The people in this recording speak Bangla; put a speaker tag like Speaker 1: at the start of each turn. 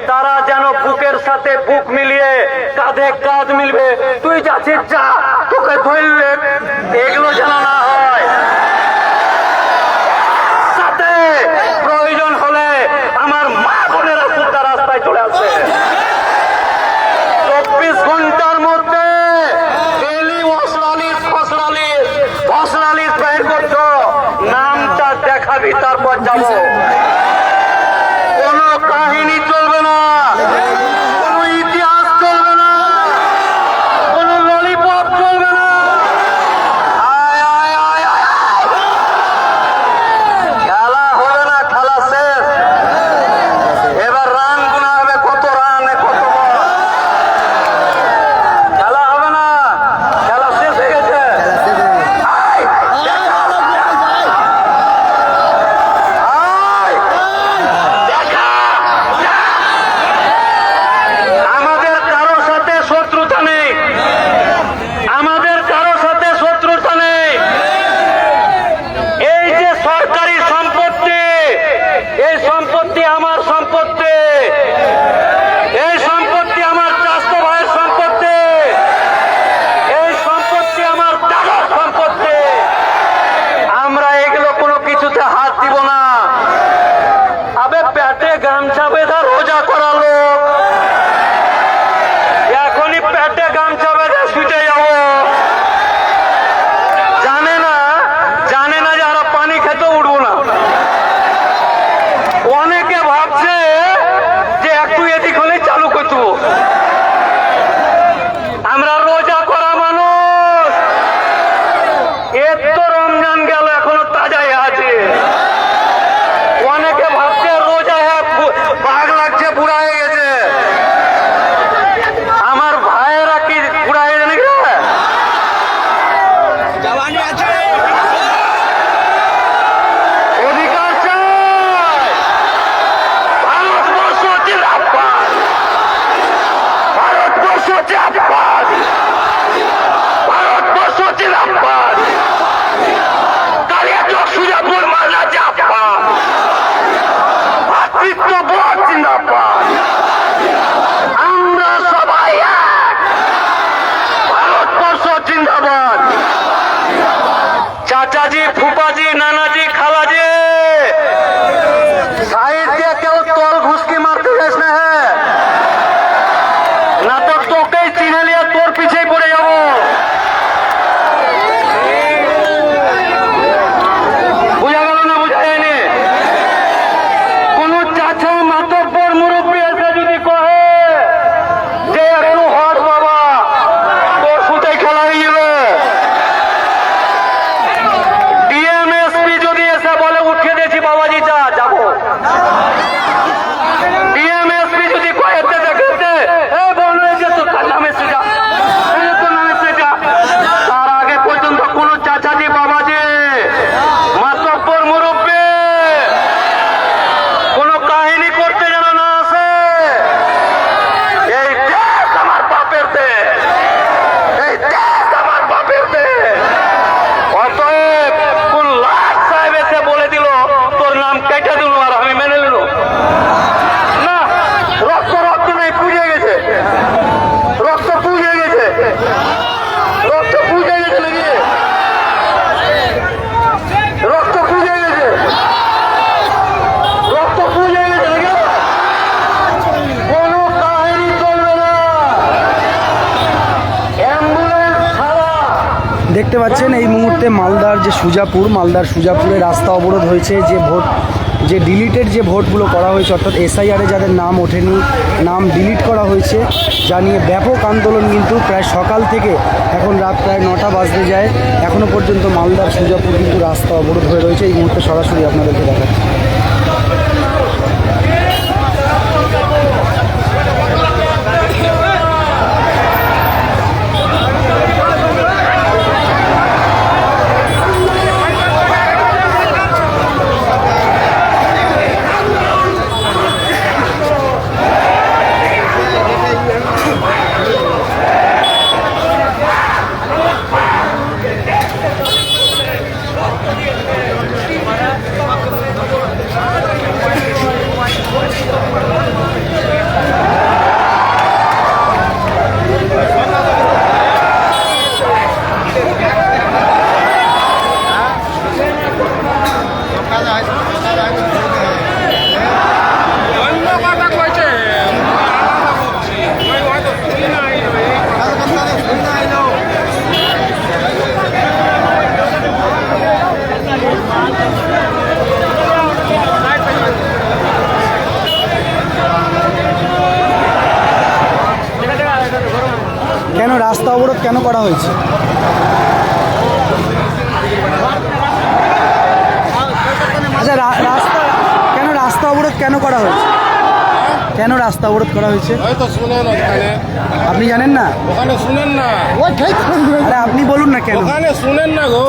Speaker 1: তারা যেন বুকের সাথে বুক মিলিয়ে কাঁধে কাঁধ মিলবে, তুই যাচ্ছিস যা, তোকে ধরলে, এগুলো যেন না হয়। সাথে প্রয়োজন হলে আমার মা বোনেরা সুদ্ধা রাস্তায় চলে আসে। 24 ঘন্টার মধ্যে ডেলি অসরালিশ বাইর করছো, নামটা দেখাবি তারপর যাবো। কোনো কাহিনী চলবে না, কোনো ইতিহাস চলবে না, কোনো ললিপপ চলবে না। আয় আয় আয় আয়, খেলা হবে না, খেলা শেষ। এবার রান গুনা হবে, কত রান কত বল। খেলা হবে না, খেলা শেষ হয়ে গেছে। আয়, দেখা। আয়, দেখা। আমাদের কারোর সাথে শত্রুতা নেই, আমাদের কারোর সাথে শত্রুতা নেই। এই যে সরকারি সম্পত্তি, এই সম্পত্তি আমার সম্পত্তি, এই সম্পত্তি আমার চাচা ভাইয়ের সম্পত্তি, এই সম্পত্তি আমার দাদার সম্পত্তি। আমরা এগুলো কোনো কিছুতে হাত দিব না। আবে পেটে গামছা বেঁধে রোজা করা লোক, এখনই পেটে গামছা বেঁধে শুতে যাব। জানে না যে আরো পানি খেতে উঠবো না। অনেকে ভাবছে যে একটু এদিক হলে চালু করতে। আমরা রোজা করা মানুষ, এর তো রমজান গেল এখনো তাজাই আছে। অনেকে ভাবছে রোজা বাঘ লাগছে, বুড়া হয়ে গেছে। আমার ভাইয়েরা কি বুড়া হয়ে জানি অধিকার চাই। ভারতবর্ষ জিন্দাবাদ, ভারতবর্ষ জিন্দাবাদ, ভারতবর্ষ জিন্দাবাদ, কালিয়াচক সুজাপুর মালদা জিন্দাবাদ, ভাতৃত্ববোধ জিন্দাবাদ। আমরা সবাই এক, ভারতবর্ষ জিন্দাবাদ। চাচাজি, ফুপাজি, নানাজি, খালাজি, সাইড দিয়ে কেউ তল ঘুষকি মারতে যাস না, হ্যাঁ, না তো তোকেই চিনে নিয়ে তোর পিছিয়ে পড়ে যাবো। বুঝা গেল না, বুঝা যায়নি? কোন চাচা মাতব্বর মুরব্বী এসে যদি কহে যে একটু হট বাবা, তোর সুতে খেলা হয়ে যাবে। ডিএমএসপি যদি এসে বলে উঠে দিয়েছি বাবাজি যা, যাবো। ডিএমএসপি যদি কয়ে দেখে বলবে যে তোর নামে সে যা, তোর নামে সে যা, তার আগে পর্যন্ত কোন চাচাজি, বাবাজি, মাতব্বর মুরব্বী কোন কাহিনী করতে যেন না আসে। এই দেশ আমার বাপের দেশ, এই দেশ আমার বাপের দেশ। অতএব কোন লাট সাহেব এসে বলে দিল তোর নাম কেটে দিল, আর আমি মেনে নিল না। রক্ত রক্ত নেই, পুড়ে গেছে, রক্ত পুড়ে গেছে, রক্ত পুড়ে গেছে, নাকি রক্ত পুড়ে গেছে, রক্ত পুড়ে গেছে, নাকি কোনো কাহিনী চলবে না। অ্যাম্বুলেন্স ছাড়া।
Speaker 2: দেখতে পাচ্ছেন এই মুহূর্তে মালদার সুজাপুরে রাস্তা অবরোধ হয়েছে। যে ডিলিটেড যে ভোটগুলো করা হয়েছে, অর্থাৎ এসআইআরে যাদের নাম ওঠেনি, নাম ডিলিট করা হয়েছে, যা নিয়ে ব্যাপক আন্দোলন কিন্তু প্রায় সকাল থেকে এখন রাত প্রায় 9টা বাজতে যায়। এখনও পর্যন্ত মালদার সুজাপুর কিন্তু রাস্তা অবরোধ হয়ে রয়েছে। এই মুহূর্তে সরাসরি আপনাদেরকে দেখাচ্ছি। রাস্তা অবরোধ কেন করা হয়েছে? আচ্ছা রাস্তা অবরোধ কেন করা হয়েছে? কেন রাস্তা অবরোধ করা হয়েছে
Speaker 3: হয়তো শুনেন ওখানে,
Speaker 2: আপনি জানেন না?
Speaker 3: ওখানে শুনেন না,
Speaker 2: আরে আপনি বলুন না কেন?
Speaker 3: ওখানে শুনেন না গো।